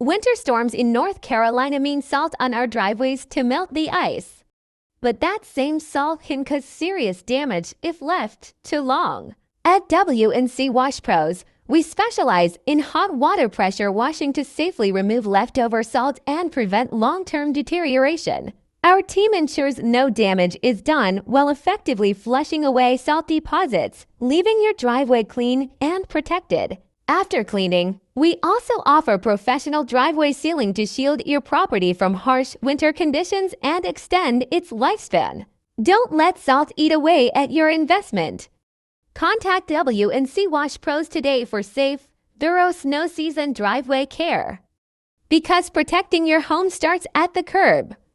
Winter storms in North Carolina mean salt on our driveways to melt the ice. But that same salt can cause serious damage if left too long. At WNC Wash Pros, we specialize in hot water pressure washing to safely remove leftover salt and prevent long-term deterioration. Our team ensures no damage is done while effectively flushing away salt deposits, leaving your driveway clean and protected. After cleaning, we also offer professional driveway sealing to shield your property from harsh winter conditions and extend its lifespan. Don't let salt eat away at your investment. Contact WNC Wash Pros today for safe, thorough snow season driveway care. Because protecting your home starts at the curb.